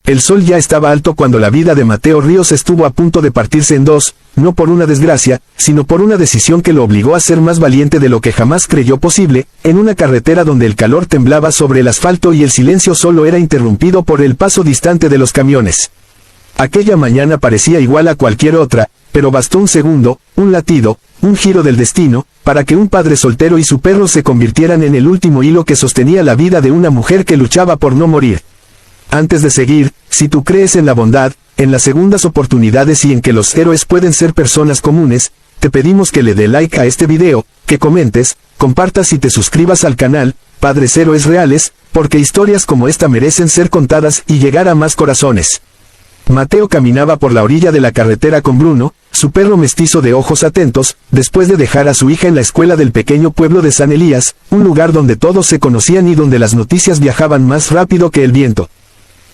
El sol ya estaba alto cuando la vida de Mateo Ríos estuvo a punto de partirse en dos, no por una desgracia, sino por una decisión que lo obligó a ser más valiente de lo que jamás creyó posible, en una carretera donde el calor temblaba sobre el asfalto y el silencio solo era interrumpido por el paso distante de los camiones. Aquella mañana parecía igual a cualquier otra, pero bastó un segundo, un latido, un giro del destino, para que un padre soltero y su perro se convirtieran en el último hilo que sostenía la vida de una mujer que luchaba por no morir. Antes de seguir, si tú crees en la bondad, en las segundas oportunidades y en que los héroes pueden ser personas comunes, te pedimos que le dé like a este video, que comentes, compartas y te suscribas al canal, Padres Héroes Reales, porque historias como esta merecen ser contadas y llegar a más corazones. Mateo caminaba por la orilla de la carretera con Bruno, su perro mestizo de ojos atentos, después de dejar a su hija en la escuela del pequeño pueblo de San Elías, un lugar donde todos se conocían y donde las noticias viajaban más rápido que el viento.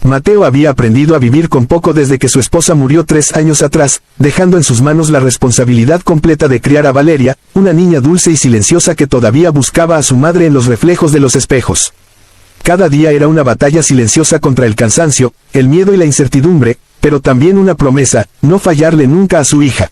Mateo había aprendido a vivir con poco desde que su esposa murió 3 años atrás, dejando en sus manos la responsabilidad completa de criar a Valeria, una niña dulce y silenciosa que todavía buscaba a su madre en los reflejos de los espejos. Cada día era una batalla silenciosa contra el cansancio, el miedo y la incertidumbre, pero también una promesa, no fallarle nunca a su hija.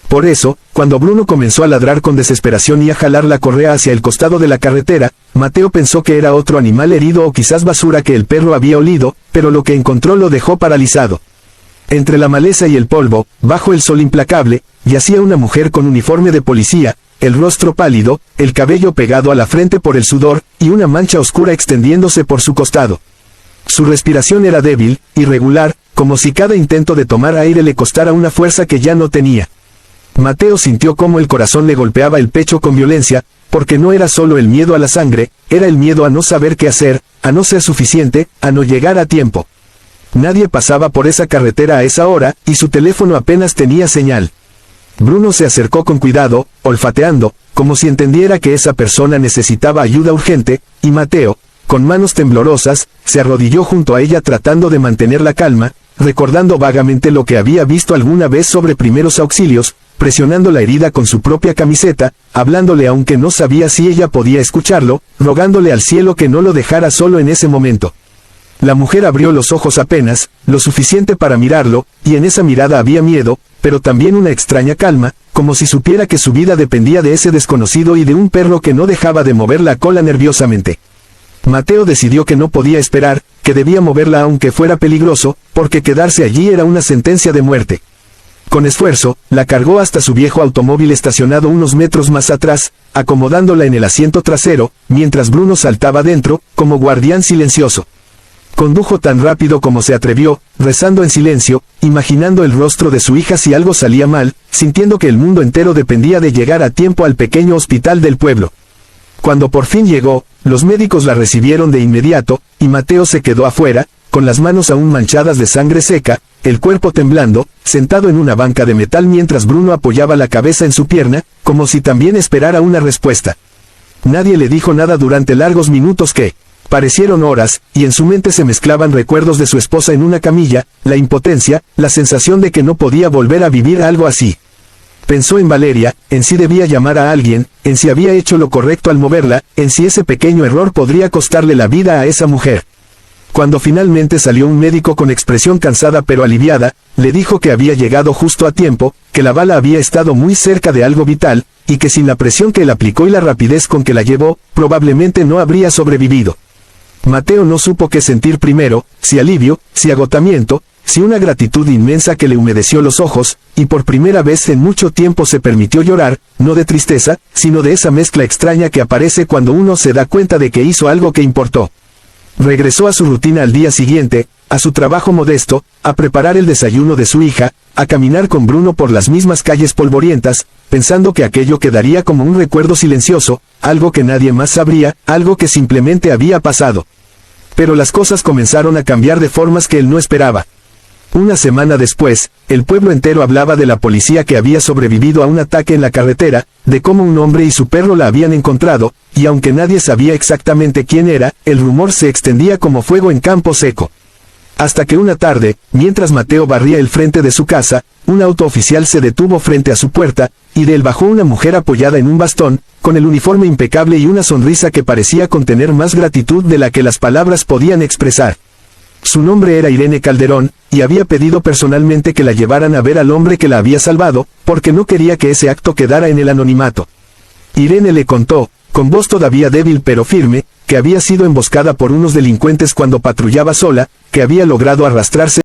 Por eso, cuando Bruno comenzó a ladrar con desesperación y a jalar la correa hacia el costado de la carretera, Mateo pensó que era otro animal herido o quizás basura que el perro había olido, pero lo que encontró lo dejó paralizado. Entre la maleza y el polvo, bajo el sol implacable, yacía una mujer con uniforme de policía, el rostro pálido, el cabello pegado a la frente por el sudor, y una mancha oscura extendiéndose por su costado. Su respiración era débil, irregular, como si cada intento de tomar aire le costara una fuerza que ya no tenía. Mateo sintió cómo el corazón le golpeaba el pecho con violencia, porque no era solo el miedo a la sangre, era el miedo a no saber qué hacer, a no ser suficiente, a no llegar a tiempo. Nadie pasaba por esa carretera a esa hora, y su teléfono apenas tenía señal. Bruno se acercó con cuidado, olfateando, como si entendiera que esa persona necesitaba ayuda urgente, y Mateo, con manos temblorosas, se arrodilló junto a ella tratando de mantener la calma, recordando vagamente lo que había visto alguna vez sobre primeros auxilios, presionando la herida con su propia camiseta, hablándole aunque no sabía si ella podía escucharlo, rogándole al cielo que no lo dejara solo en ese momento. La mujer abrió los ojos apenas, lo suficiente para mirarlo, y en esa mirada había miedo, pero también una extraña calma, como si supiera que su vida dependía de ese desconocido y de un perro que no dejaba de mover la cola nerviosamente. Mateo decidió que no podía esperar, que debía moverla aunque fuera peligroso, porque quedarse allí era una sentencia de muerte. Con esfuerzo, la cargó hasta su viejo automóvil estacionado unos metros más atrás, acomodándola en el asiento trasero, mientras Bruno saltaba dentro, como guardián silencioso. Condujo tan rápido como se atrevió, rezando en silencio, imaginando el rostro de su hija si algo salía mal, sintiendo que el mundo entero dependía de llegar a tiempo al pequeño hospital del pueblo. Cuando por fin llegó, los médicos la recibieron de inmediato, y Mateo se quedó afuera, con las manos aún manchadas de sangre seca, el cuerpo temblando, sentado en una banca de metal mientras Bruno apoyaba la cabeza en su pierna, como si también esperara una respuesta. Nadie le dijo nada durante largos minutos que parecieron horas, y en su mente se mezclaban recuerdos de su esposa en una camilla, la impotencia, la sensación de que no podía volver a vivir algo así. Pensó en Valeria, en si debía llamar a alguien, en si había hecho lo correcto al moverla, en si ese pequeño error podría costarle la vida a esa mujer. Cuando finalmente salió un médico con expresión cansada pero aliviada, le dijo que había llegado justo a tiempo, que la bala había estado muy cerca de algo vital, y que sin la presión que él aplicó y la rapidez con que la llevó, probablemente no habría sobrevivido. Mateo no supo qué sentir primero, si alivio, si agotamiento, si una gratitud inmensa que le humedeció los ojos, y por primera vez en mucho tiempo se permitió llorar, no de tristeza, sino de esa mezcla extraña que aparece cuando uno se da cuenta de que hizo algo que importó. Regresó a su rutina al día siguiente, a su trabajo modesto, a preparar el desayuno de su hija, a caminar con Bruno por las mismas calles polvorientas, pensando que aquello quedaría como un recuerdo silencioso, algo que nadie más sabría, algo que simplemente había pasado. Pero las cosas comenzaron a cambiar de formas que él no esperaba. Una semana después, el pueblo entero hablaba de la policía que había sobrevivido a un ataque en la carretera, de cómo un hombre y su perro la habían encontrado, y aunque nadie sabía exactamente quién era, el rumor se extendía como fuego en campo seco. Hasta que una tarde, mientras Mateo barría el frente de su casa, un auto oficial se detuvo frente a su puerta, y de él bajó una mujer apoyada en un bastón, con el uniforme impecable y una sonrisa que parecía contener más gratitud de la que las palabras podían expresar. Su nombre era Irene Calderón, y había pedido personalmente que la llevaran a ver al hombre que la había salvado, porque no quería que ese acto quedara en el anonimato. Irene le contó, con voz todavía débil pero firme, que había sido emboscada por unos delincuentes cuando patrullaba sola, que había logrado arrastrarse